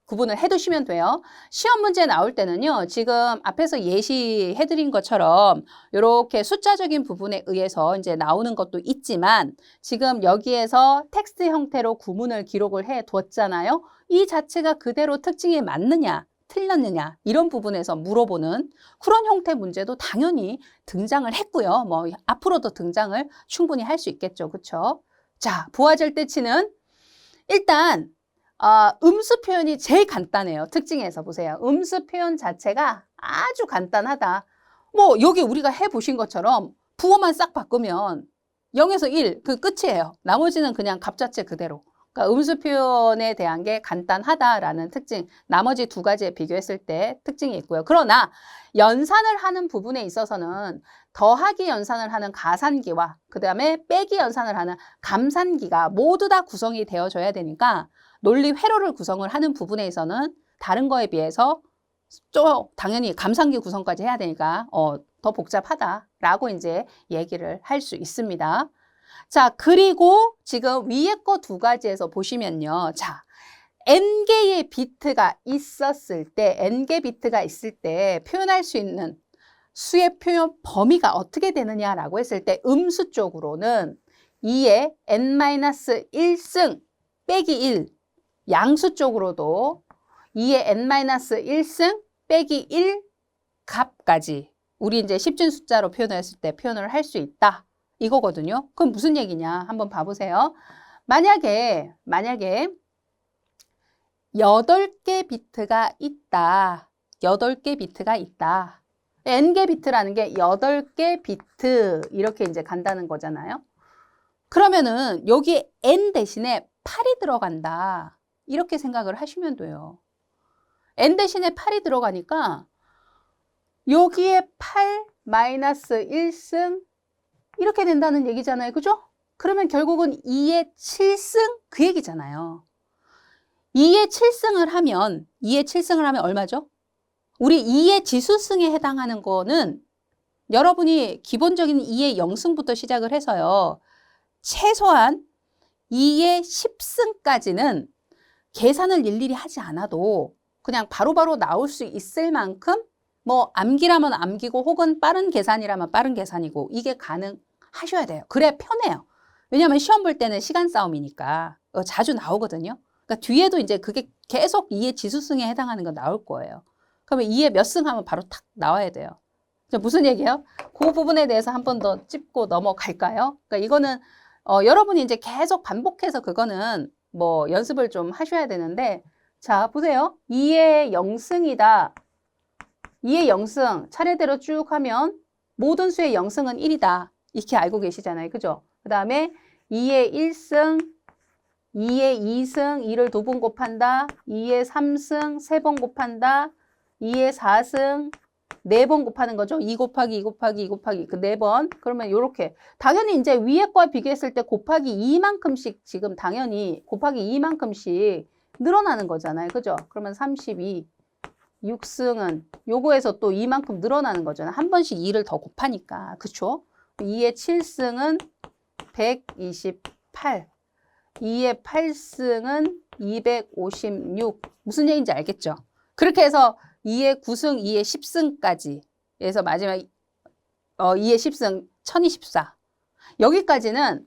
구분을 해두시면 돼요. 시험 문제 나올 때는요. 지금 앞에서 예시해드린 것처럼 이렇게 숫자적인 부분에 의해서 이제 나오는 것도 있지만 지금 여기에서 텍스트 형태로 구문을 기록을 해뒀잖아요. 이 자체가 그대로 특징에 맞느냐 틀렸느냐 이런 부분에서 물어보는 그런 형태 문제도 당연히 등장을 했고요. 뭐 앞으로도 등장을 충분히 할 수 있겠죠. 그렇죠? 자, 부하절대치는 일단 음수 표현이 제일 간단해요. 특징에서 보세요. 음수 표현 자체가 아주 간단하다. 뭐 여기 우리가 해보신 것처럼 부호만 싹 바꾸면 0에서 1, 그 끝이에요. 나머지는 그냥 값 자체 그대로. 그러니까 음수 표현에 대한 게 간단하다라는 특징, 나머지 두 가지에 비교했을 때 특징이 있고요. 그러나 연산을 하는 부분에 있어서는 더하기 연산을 하는 가산기와 그 다음에 빼기 연산을 하는 감산기가 모두 다 구성이 되어져야 되니까 논리 회로를 구성을 하는 부분에 있어서는 다른 거에 비해서 좀 당연히 감산기 구성까지 해야 되니까 더 복잡하다라고 이제 얘기를 할 수 있습니다. 자, 그리고 지금 위에 거 두 가지에서 보시면요. 자, n개의 비트가 있었을 때, n개 비트가 있을 때 표현할 수 있는 수의 표현 범위가 어떻게 되느냐라고 했을 때 음수 쪽으로는 2의 n-1승 빼기 1, 양수 쪽으로도 2의 n-1승 빼기 1 값까지 우리 이제 10진 숫자로 표현했을 때 표현을 할 수 있다. 이거거든요. 그럼 무슨 얘기냐? 한번 봐보세요. 만약에 8개 비트가 있다. 8개 비트가 있다. n개 비트라는 게 8개 비트 이렇게 이제 간다는 거잖아요. 그러면은 여기 n 대신에 8이 들어간다. 이렇게 생각을 하시면 돼요. n 대신에 8이 들어가니까 여기에 8 마이너스 1승 이렇게 된다는 얘기잖아요. 그죠? 그러면 결국은 2의 7승 그 얘기잖아요. 2의 7승을 하면 2의 7승을 하면 얼마죠? 우리 2의 지수승에 해당하는 거는 여러분이 기본적인 2의 0승부터 시작을 해서요. 최소한 2의 10승까지는 계산을 일일이 하지 않아도 그냥 바로바로 나올 수 있을 만큼 뭐 암기라면 암기고 혹은 빠른 계산이라면 빠른 계산이고 이게 가능하셔야 돼요. 그래야 편해요. 왜냐하면 시험 볼 때는 시간 싸움이니까 자주 나오거든요. 그러니까 뒤에도 이제 그게 계속 2의 지수승에 해당하는 거 나올 거예요. 그러면 2의 몇 승 하면 바로 탁 나와야 돼요. 무슨 얘기예요? 그 부분에 대해서 한 번 더 짚고 넘어갈까요? 그러니까 이거는 여러분이 이제 계속 반복해서 그거는 뭐 연습을 좀 하셔야 되는데 자 보세요. 2의 0승이다. 2의 0승 차례대로 쭉 하면 모든 수의 0승은 1이다. 이렇게 알고 계시잖아요. 그죠? 그 다음에 2의 1승, 2의 2승, 2를 2번 곱한다. 2의 3승, 3번 곱한다. 2의 4승, 4번 곱하는 거죠. 2 곱하기 2 곱하기 2 곱하기 그 4번. 그러면 이렇게 당연히 이제 위에 거와 비교했을 때 곱하기 2만큼씩 지금 당연히 곱하기 2만큼씩 늘어나는 거잖아요. 그죠? 그러면 32. 6승은 요거에서 또 2만큼 늘어나는 거잖아요. 한 번씩 2를 더 곱하니까. 그쵸? 2의 7승은 128. 2의 8승은 256. 무슨 얘기인지 알겠죠? 그렇게 해서 2의 9승, 2의 10승까지 해서 마지막 2의 10승 1024. 여기까지는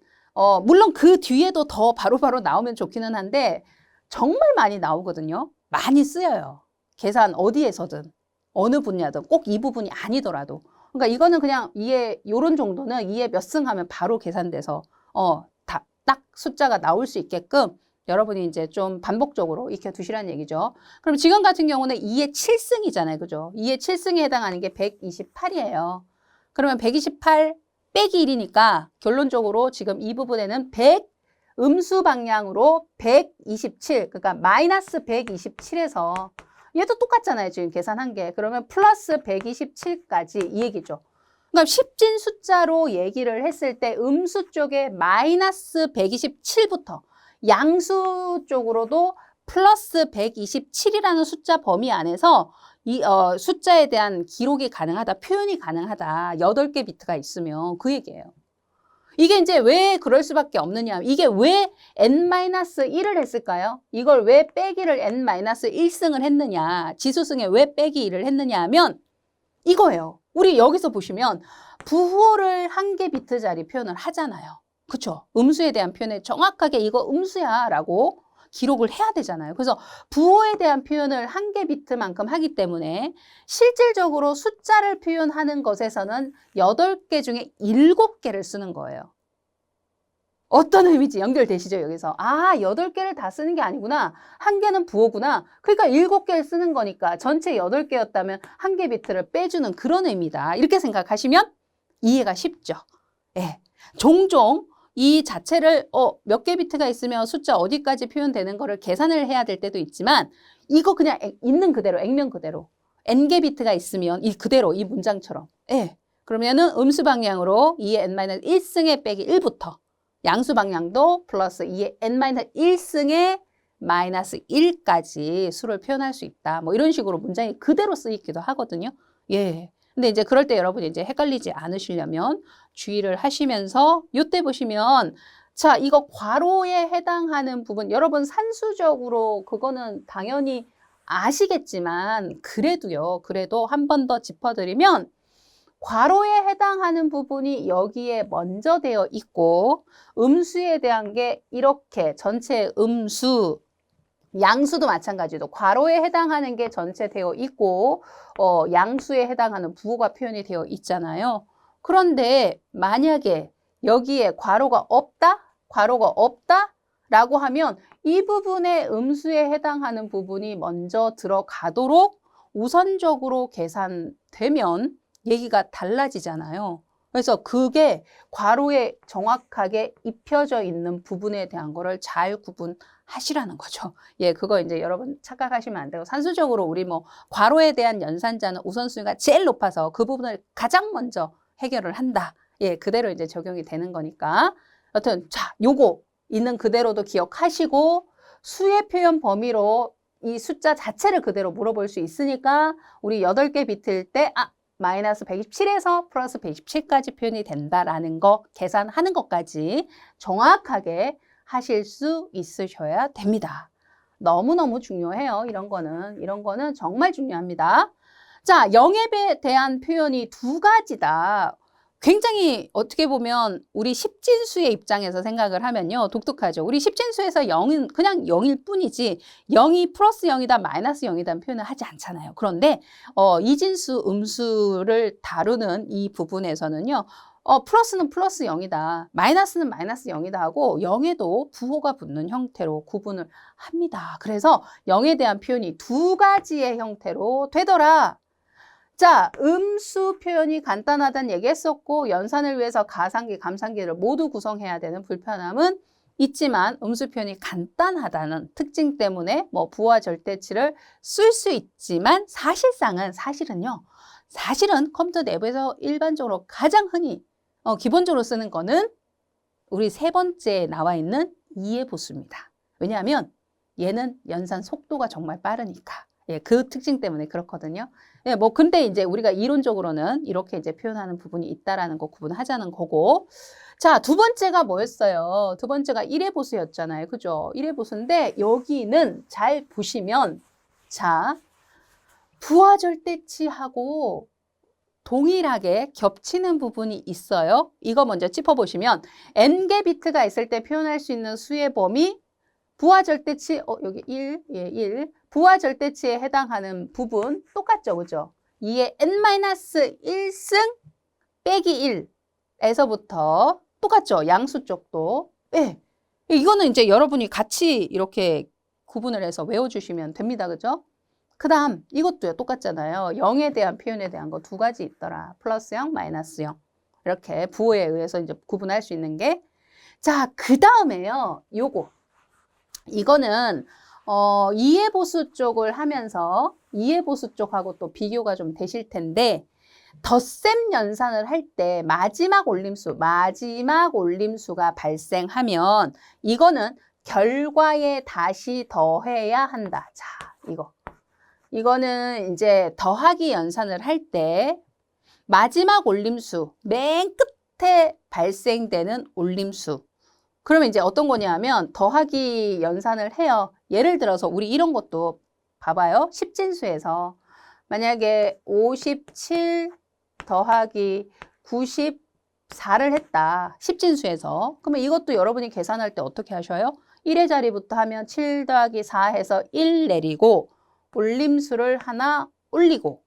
물론 그 뒤에도 더 바로바로 나오면 좋기는 한데 정말 많이 나오거든요. 많이 쓰여요. 계산 어디에서든 어느 분야든 꼭 이 부분이 아니더라도. 그러니까 이거는 그냥 2의 요런 정도는 2의 몇 승 하면 바로 계산돼서 딱 숫자가 나올 수 있게끔 여러분이 이제 좀 반복적으로 익혀 두시라는 얘기죠. 그럼 지금 같은 경우는 2의 7승이잖아요. 그죠? 2의 7승에 해당하는 게 128이에요. 그러면 128 빼기 1이니까 결론적으로 지금 이 부분에는 100 음수 방향으로 127, 그러니까 마이너스 127에서 얘도 똑같잖아요. 지금 계산한 게. 그러면 플러스 127까지 이 얘기죠. 그러니까 십진 숫자로 얘기를 했을 때 음수 쪽에 마이너스 127부터 양수 쪽으로도 플러스 127이라는 숫자 범위 안에서 이 숫자에 대한 기록이 가능하다, 표현이 가능하다. 8개 비트가 있으면 그 얘기예요. 이게 이제 왜 그럴 수밖에 없느냐. 이게 왜 n-1을 했을까요? 이걸 왜 빼기를 n-1승을 했느냐. 지수승에 왜 빼기 1을 했느냐 하면 이거예요. 우리 여기서 보시면 부호를 1개 비트짜리 표현을 하잖아요. 그쵸? 음수에 대한 표현에 정확하게 이거 음수야 라고 기록을 해야 되잖아요. 그래서 부호에 대한 표현을 1개 비트만큼 하기 때문에 실질적으로 숫자를 표현하는 것에서는 8개 중에 7개를 쓰는 거예요. 어떤 의미인지 연결되시죠, 여기서? 아, 8개를 다 쓰는 게 아니구나. 1개는 부호구나. 그러니까 7개를 쓰는 거니까 전체 8개였다면 1개 비트를 빼주는 그런 의미다. 이렇게 생각하시면 이해가 쉽죠. 예. 종종 이 자체를 몇 개 비트가 있으면 숫자 어디까지 표현되는 거를 계산을 해야 될 때도 있지만 이거 그냥 있는 그대로, 액면 그대로 n개 비트가 있으면 이 그대로 이 문장처럼 예. 그러면은 음수 방향으로 2의 n-1승에 빼기 1부터 양수 방향도 플러스 2의 n-1승에 마이너스 1까지 수를 표현할 수 있다. 뭐 이런 식으로 문장이 그대로 쓰이기도 하거든요. 예. 근데 이제 그럴 때 여러분이 이제 헷갈리지 않으시려면 주의를 하시면서 이때 보시면 자, 이거 괄호에 해당하는 부분 여러분 산수적으로 그거는 당연히 아시겠지만 그래도요. 그래도 한 번 더 짚어드리면 괄호에 해당하는 부분이 여기에 먼저 되어 있고 음수에 대한 게 이렇게 전체 음수 양수도 마찬가지로 괄호에 해당하는 게 전체 되어 있고 양수에 해당하는 부호가 표현이 되어 있잖아요. 그런데 만약에 여기에 괄호가 없다? 괄호가 없다? 라고 하면 이 부분의 음수에 해당하는 부분이 먼저 들어가도록 우선적으로 계산되면 얘기가 달라지잖아요. 그래서 그게 괄호에 정확하게 입혀져 있는 부분에 대한 거를 잘 구분하시라는 거죠. 예, 그거 이제 여러분 착각하시면 안 되고 산수적으로 우리 뭐 괄호에 대한 연산자는 우선순위가 제일 높아서 그 부분을 가장 먼저 해결을 한다. 예, 그대로 이제 적용이 되는 거니까. 여튼 자, 요거 있는 그대로도 기억하시고 수의 표현 범위로 이 숫자 자체를 그대로 물어볼 수 있으니까 우리 8개 비트일 때 마이너스 127에서 플러스 127까지 표현이 된다라는 거 계산하는 것까지 정확하게 하실 수 있으셔야 됩니다. 너무너무 중요해요. 이런 거는 정말 중요합니다. 자, 영입에 대한 표현이 두 가지다. 굉장히 어떻게 보면 우리 십진수의 입장에서 생각을 하면요. 독특하죠. 우리 십진수에서 0은 그냥 0일 뿐이지 0이 플러스 0이다 마이너스 0이다 표현을 하지 않잖아요. 그런데 이진수 음수를 다루는 이 부분에서는요. 플러스는 플러스 0이다. 마이너스는 마이너스 0이다 하고 0에도 부호가 붙는 형태로 구분을 합니다. 그래서 0에 대한 표현이 두 가지의 형태로 되더라. 자, 음수 표현이 간단하다는 얘기했었고 연산을 위해서 가상기, 감상기를 모두 구성해야 되는 불편함은 있지만 음수 표현이 간단하다는 특징 때문에 뭐 부호와 절대치를 쓸 수 있지만 사실은 컴퓨터 내부에서 일반적으로 가장 흔히 기본적으로 쓰는 거는 우리 세 번째에 나와 있는 이해보수입니다. 왜냐하면 얘는 연산 속도가 정말 빠르니까. 예, 그 특징 때문에 그렇거든요. 예, 뭐 근데 이제 우리가 이론적으로는 이렇게 이제 표현하는 부분이 있다라는 거 구분하자는 거고. 자, 두 번째가 뭐였어요? 두 번째가 1의 보수였잖아요. 그죠? 1의 보수인데 여기는 잘 보시면 자, 부하 절대치하고 동일하게 겹치는 부분이 있어요. 이거 먼저 짚어보시면 n개 비트가 있을 때 표현할 수 있는 수의 범위 부하 절대치, 여기 1, 예, 1. 부하 절대치에 해당하는 부분 똑같죠, 그죠? 2의 n-1승 빼기 1에서부터 똑같죠, 양수 쪽도. 예. 이거는 이제 여러분이 같이 이렇게 구분을 해서 외워주시면 됩니다, 그죠? 그 다음 이것도요, 똑같잖아요. 0에 대한 표현에 대한 거 두 가지 있더라. 플러스 0, 마이너스 0. 이렇게 부호에 의해서 이제 구분할 수 있는 게. 자, 그 다음에요, 이거는 이해보수 쪽을 하면서 이해보수 쪽하고 또 비교가 좀 되실 텐데 덧셈 연산을 할 때 마지막 올림수가 발생하면 이거는 결과에 다시 더해야 한다. 자, 이거는 이제 더하기 연산을 할 때 마지막 올림수, 맨 끝에 발생되는 올림수. 그러면 이제 어떤 거냐면 더하기 연산을 해요. 예를 들어서 우리 이런 것도 봐봐요. 십진수에서 만약에 57 더하기 94를 했다. 십진수에서. 그러면 이것도 여러분이 계산할 때 어떻게 하셔요? 1의 자리부터 하면 7 더하기 4 해서 1 내리고 올림수를 하나 올리고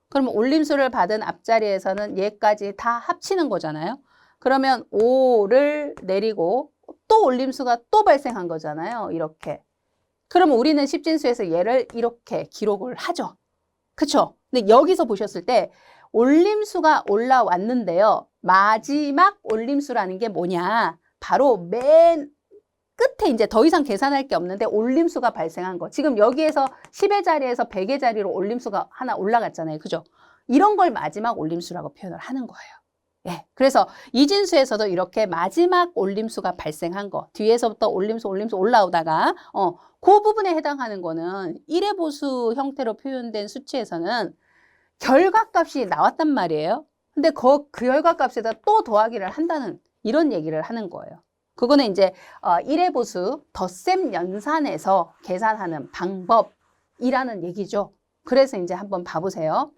그러면 올림수를 받은 앞자리에서는 얘까지 다 합치는 거잖아요. 그러면 5를 내리고 또 올림수가 또 발생한 거잖아요. 이렇게. 그러면 우리는 십진수에서 얘를 이렇게 기록을 하죠. 그쵸? 근데 여기서 보셨을 때 올림수가 올라왔는데요. 마지막 올림수라는 게 뭐냐? 바로 맨 끝에 이제 더 이상 계산할 게 없는데 올림수가 발생한 거. 지금 여기에서 10의 자리에서 100의 자리로 올림수가 하나 올라갔잖아요. 그죠? 이런 걸 마지막 올림수라고 표현을 하는 거예요. 예, 그래서 이진수에서도 이렇게 마지막 올림수가 발생한 거 뒤에서부터 올림수 올라오다가 그 부분에 해당하는 거는 1의 보수 형태로 표현된 수치에서는 결과값이 나왔단 말이에요. 근데 그 결과값에다 또 더하기를 한다는 이런 얘기를 하는 거예요. 그거는 이제 1의 보수 덧셈 연산에서 계산하는 방법이라는 얘기죠. 그래서 이제 한번 봐보세요.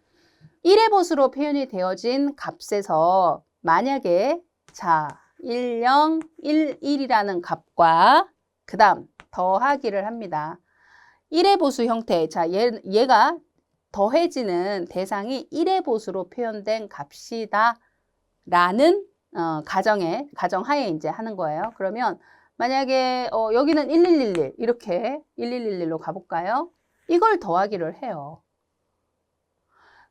1의 보수로 표현이 되어진 값에서 만약에 자 10, 11이라는 값과 그 다음 더하기를 합니다. 1의 보수 형태, 자 얘가 더해지는 대상이 1의 보수로 표현된 값이다 라는 가정하에 이제 하는 거예요. 그러면 만약에 여기는 1111 이렇게 1111로 가볼까요? 이걸 더하기를 해요.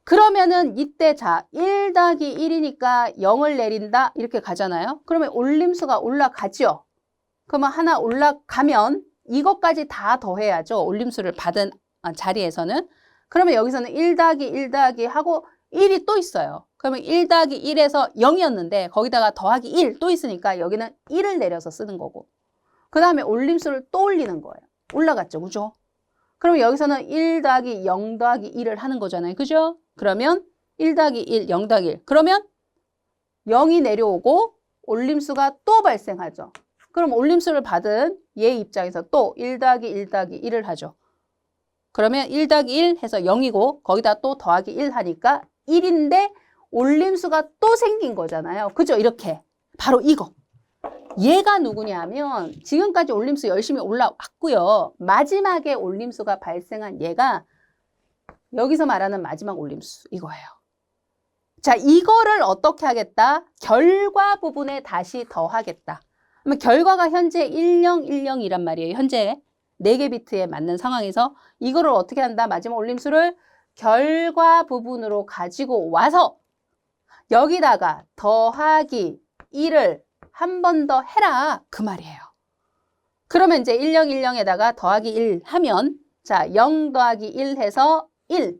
그러면은 이때 자 1 더하기 1이니까 0을 내린다 이렇게 가잖아요. 그러면 올림수가 올라가죠. 그러면 하나 올라가면 이것까지 다 더해야죠. 올림수를 받은 자리에서는. 그러면 여기서는 1 더하기 1 더하기 하고 1이 또 있어요. 그러면 1 더하기 1에서 0이었는데 거기다가 더하기 1 또 있으니까 여기는 1을 내려서 쓰는 거고 그 다음에 올림수를 또 올리는 거예요. 올라갔죠. 그죠? 그럼 여기서는 1 더하기 0 더하기 1을 하는 거잖아요. 그죠? 그러면 1 더하기 1, 0 더하기 1. 그러면 0이 내려오고 올림수가 또 발생하죠. 그럼 올림수를 받은 얘 입장에서 또 1 더하기 1 더하기 1을 하죠. 그러면 1 더하기 1 해서 0이고 거기다 또 더하기 1 하니까 1인데 올림수가 또 생긴 거잖아요. 그죠? 이렇게. 바로 이거. 얘가 누구냐면 지금까지 올림수 열심히 올라왔고요. 마지막에 올림수가 발생한 얘가 여기서 말하는 마지막 올림수 이거예요. 자, 이거를 어떻게 하겠다? 결과 부분에 다시 더하겠다. 그러면 결과가 현재 1010이란 말이에요. 현재 4개 비트에 맞는 상황에서 이거를 어떻게 한다? 마지막 올림수를 결과 부분으로 가지고 와서 여기다가 더하기 1을 한 번 더 해라. 그 말이에요. 그러면 이제 1010에다가 더하기 1 하면 자, 0 더하기 1 해서 1.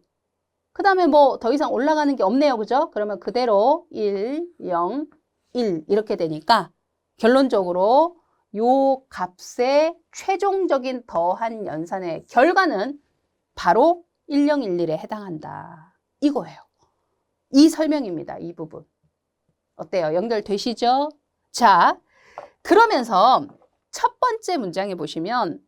그 다음에 뭐 더 이상 올라가는 게 없네요. 그죠? 그러면 그대로 1, 0, 1 이렇게 되니까 결론적으로 요 값의 최종적인 더한 연산의 결과는 바로 1011에 해당한다. 이거예요. 이 설명입니다. 이 부분. 어때요? 연결되시죠? 자, 그러면서 첫 번째 문장에 보시면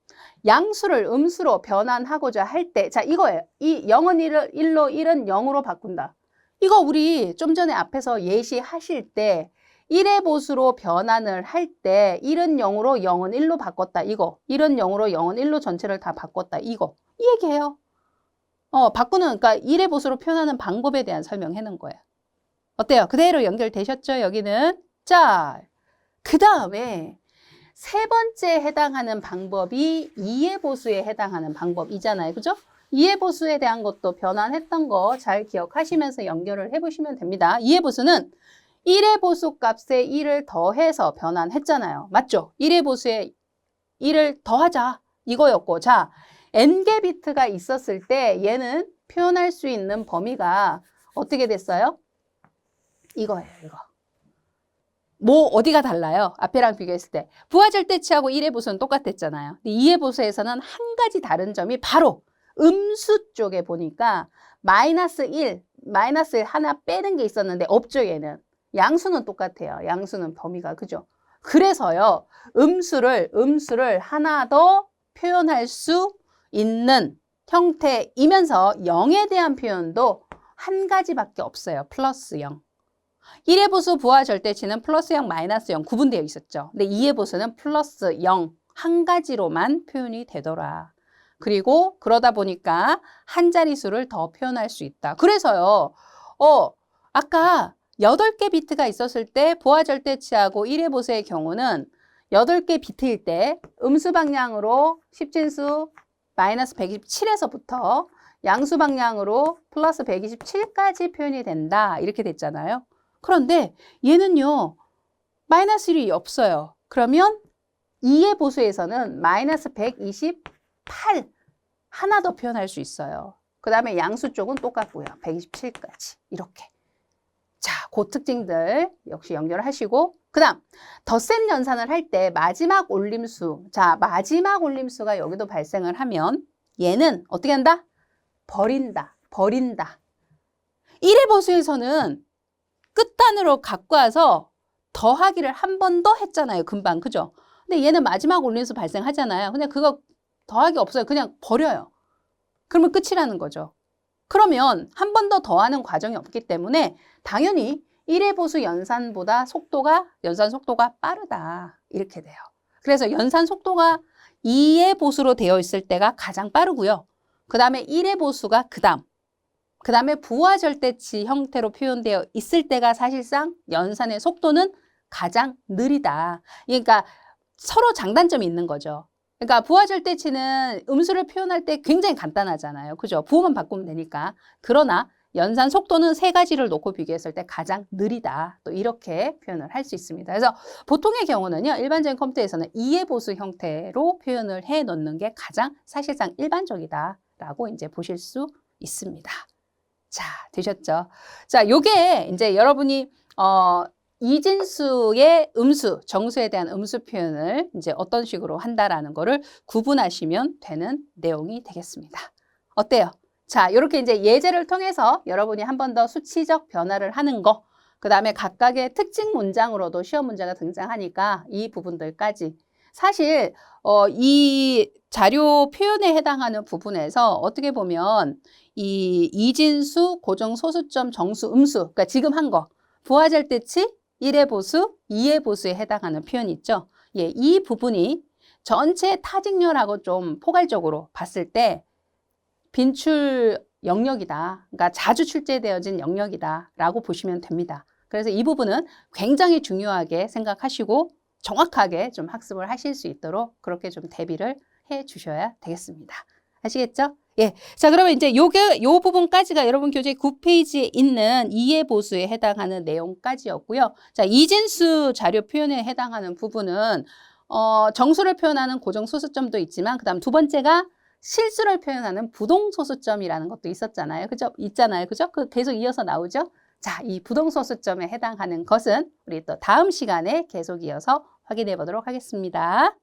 양수를 음수로 변환하고자 할 때, 자, 이거예요. 이 0은 1로 1은 0으로 바꾼다. 이거 우리 좀 전에 앞에서 예시하실 때 1의 보수로 변환을 할 때 1은 0으로 0은 1로 바꿨다. 이거. 1은 0으로 0은 1로 전체를 다 바꿨다. 이거. 이 얘기예요. 바꾸는, 그러니까 1의 보수로 표현하는 방법에 대한 설명해 놓은 거예요. 어때요? 그대로 연결되셨죠? 여기는. 자, 그 다음에 세 번째 해당하는 방법이 2의 보수에 해당하는 방법이잖아요. 그죠? 2의 보수에 대한 것도 변환했던 거 잘 기억하시면서 연결을 해보시면 됩니다. 2의 보수는 1의 보수 값에 1을 더해서 변환했잖아요. 맞죠? 1의 보수에 1을 더하자. 이거였고. 자, n개 비트가 있었을 때 얘는 표현할 수 있는 범위가 어떻게 됐어요? 이거예요. 이거. 뭐 어디가 달라요? 앞에랑 비교했을 때. 부하절대치하고 1의 보수는 똑같았잖아요. 근데 2의 보수에서는 한 가지 다른 점이 바로 음수 쪽에 보니까 마이너스 1 하나 빼는 게 있었는데 없죠, 얘는. 양수는 똑같아요. 양수는 범위가. 그죠? 그래서요. 음수를 하나 더 표현할 수 있는 형태이면서 0에 대한 표현도 한 가지밖에 없어요. 플러스 0. 1의 보수 부하 절대치는 플러스 0, 마이너스 0 구분되어 있었죠. 근데 2의 보수는 플러스 0 한 가지로만 표현이 되더라. 그리고 그러다 보니까 한 자릿수를 더 표현할 수 있다. 그래서요. 아까 8개 비트가 있었을 때 부하 절대치하고 1의 보수의 경우는 8개 비트일 때 음수 방향으로 10진수 마이너스 127에서부터 양수 방향으로 플러스 127까지 표현이 된다. 이렇게 됐잖아요. 그런데 얘는요. 마이너스 1이 없어요. 그러면 2의 보수에서는 마이너스 128 하나 더 표현할 수 있어요. 그 다음에 양수 쪽은 똑같고요. 127까지 이렇게. 자, 그 특징들 역시 연결하시고 그 다음 덧셈 연산을 할 때 마지막 올림수. 자, 마지막 올림수가 여기도 발생을 하면 얘는 어떻게 한다? 버린다. 1의 보수에서는 끝단으로 갖고 와서 더하기를 한 번 더 했잖아요. 금방. 그죠? 근데 얘는 마지막 올림수 발생하잖아요. 근데 그거 더하기 없어요. 그냥 버려요. 그러면 끝이라는 거죠. 그러면 한 번 더 더하는 과정이 없기 때문에 당연히 1의 보수 연산 속도가 빠르다. 이렇게 돼요. 그래서 연산 속도가 2의 보수로 되어 있을 때가 가장 빠르고요. 그 다음에 1의 보수가 그 다음에 부하 절대치 형태로 표현되어 있을 때가 사실상 연산의 속도는 가장 느리다. 그러니까 서로 장단점이 있는 거죠. 그러니까 부하 절대치는 음수를 표현할 때 굉장히 간단하잖아요. 그죠? 부호만 바꾸면 되니까. 그러나 연산 속도는 세 가지를 놓고 비교했을 때 가장 느리다. 또 이렇게 표현을 할 수 있습니다. 그래서 보통의 경우는요. 일반적인 컴퓨터에서는 2의 보수 형태로 표현을 해 놓는 게 가장 사실상 일반적이다라고 이제 보실 수 있습니다. 자, 되셨죠? 자, 요게 이제 여러분이 이진수의 음수, 정수에 대한 음수 표현을 이제 어떤 식으로 한다라는 거를 구분하시면 되는 내용이 되겠습니다. 어때요? 자, 이렇게 이제 예제를 통해서 여러분이 한 번 더 수치적 변화를 하는 거, 그 다음에 각각의 특징 문장으로도 시험 문제가 등장하니까 이 부분들까지 사실 이 자료 표현에 해당하는 부분에서 어떻게 보면 이 이진수, 고정, 소수점, 정수, 음수, 그러니까 지금 한 거, 부하절대치, 1의 보수, 2의 보수에 해당하는 표현 있죠. 예, 이 부분이 전체 타직렬하고 좀 포괄적으로 봤을 때 빈출 영역이다. 그러니까 자주 출제되어진 영역이다라고 보시면 됩니다. 그래서 이 부분은 굉장히 중요하게 생각하시고 정확하게 좀 학습을 하실 수 있도록 그렇게 좀 대비를 해 주셔야 되겠습니다. 아시겠죠? 예. 자, 그러면 이제 요 부분까지가 여러분 교재 9페이지에 있는 이해 보수에 해당하는 내용까지였고요. 자, 이진수 자료 표현에 해당하는 부분은 정수를 표현하는 고정 소수점도 있지만 그다음 두 번째가 실수를 표현하는 부동 소수점이라는 것도 있었잖아요. 그죠? 있잖아요. 그죠? 그 계속 이어서 나오죠? 자, 이 부동 소수점에 해당하는 것은 우리 또 다음 시간에 계속 이어서 확인해 보도록 하겠습니다.